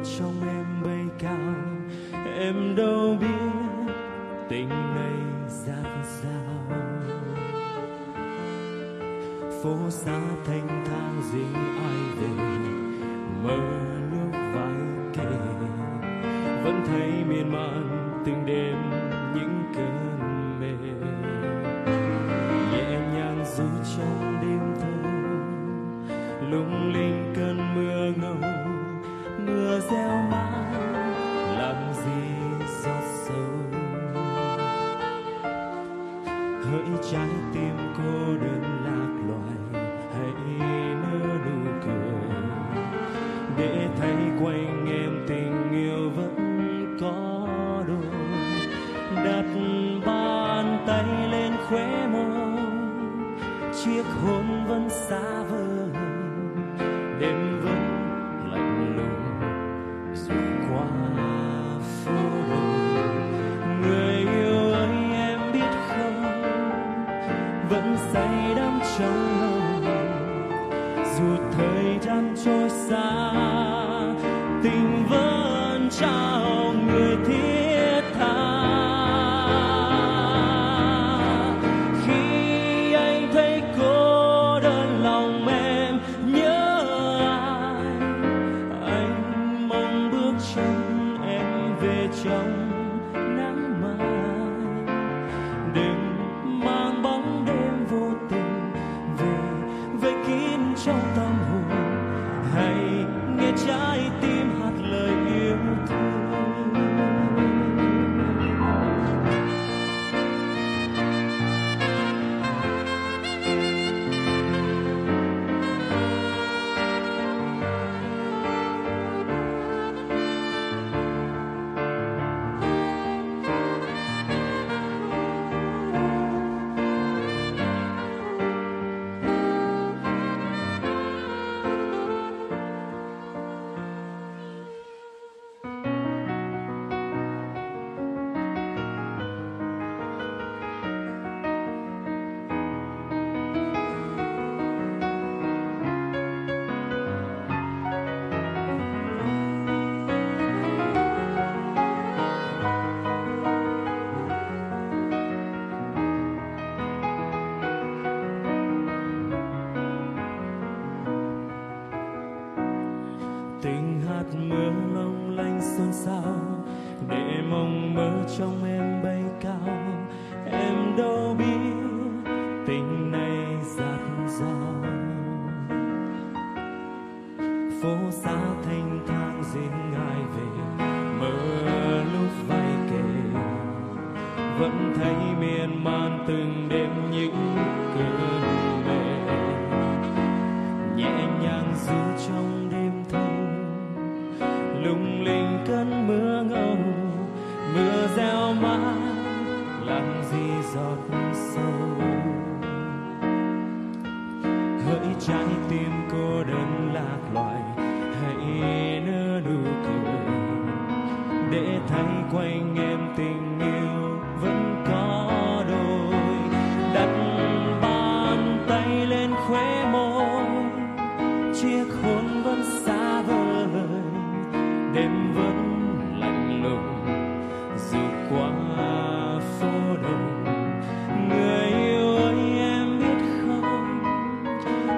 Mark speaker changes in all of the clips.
Speaker 1: trong em bay cao. Em đâu biết tình này dạt dào. Phố xa thanh thang riêng ai về, mơ lúc vai kề, vẫn thấy miên man từng đêm những cơn mê. Nhẹ nhàng du trong đêm thâu, lung linh cơn mưa ngâu. Mưa gieo mãi làm gì giọt sâu, hỡi trái tim cô đơn lạc loài. Hãy nở nụ cười để thấy quanh em tình yêu vẫn có đôi. Đặt bàn tay lên khóe môi, chiếc hôn vẫn xa vời. Đêm vẫn lạnh lùng dù qua phố đông. Người yêu ơi em biết không, vẫn say đắm trong lòng. Dù thời gian trôi xa, tình vẫn trao người thiết tha. Khi anh thấy cô đơn lòng em nhớ ai, anh mong bước chân em về trong nắng mai. Đừng mang bóng đêm vô tình về vây kín trong tâm hồn. Hãy nghe trái tim hát lời yêu thương. Tình hạt mưa long lanh xôn xao, để mộng mơ trong em bay cao. Em đâu biết tình này dạt dào. Phố xa thanh thang riêng ai về, mơ lúc vai kề, vẫn thấy miên man từng đêm những cơn mê. Nhẹ nhàng du trong đêm thâu, lung linh cơn mưa ngâu. Mưa gieo mãi làm gì giọt sâu, hỡi trái tim cô đơn lạc loài. Hãy nở nụ cười để thấy quanh em tình yêu vẫn có đôi. Đặt bàn tay lên khóe môi, chiếc hôn vẫn xa vời. Đêm vẫn lạnh lùng dù qua phố đông. Người yêu ơi em biết không,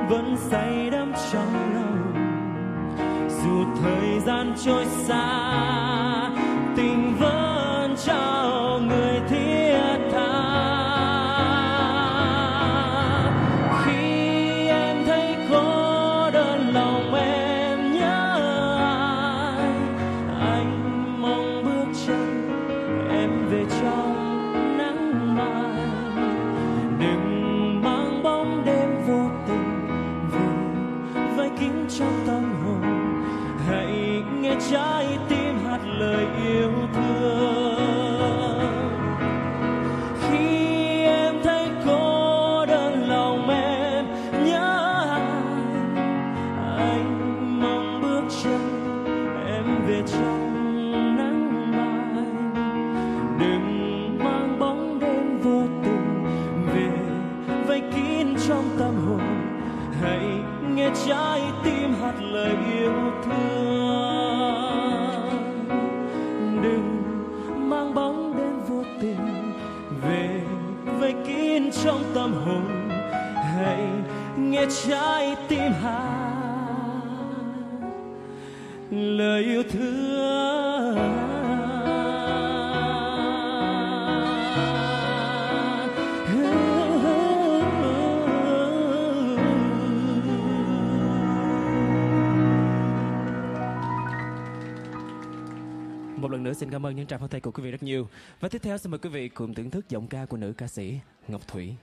Speaker 1: vẫn say đắm trong lòng. Dù thời gian trôi xa, tình vẫn trao người thiết tha. Khi em thấy cô đơn lòng em nhớ ai, anh mong bước chân em về trong nắng mai. Đừng mang bóng đêm vô tình về vây kín trong tâm hồn. Hãy nghe trái tim hát lời yêu thương. Khi em thấy cô đơn lòng em nhớ anh mong bước chân em về trong nắng mai. Đừng mang bóng đêm vô tình về vây kín trong tâm hồn. Hãy nghe trái tim hát lời yêu thương. yêu thương. Một lần nữa xin cảm ơn những tràng pháo tay của quý vị rất nhiều. Và tiếp theo xin mời quý vị cùng thưởng thức giọng ca của nữ ca sĩ Ngọc Thủy.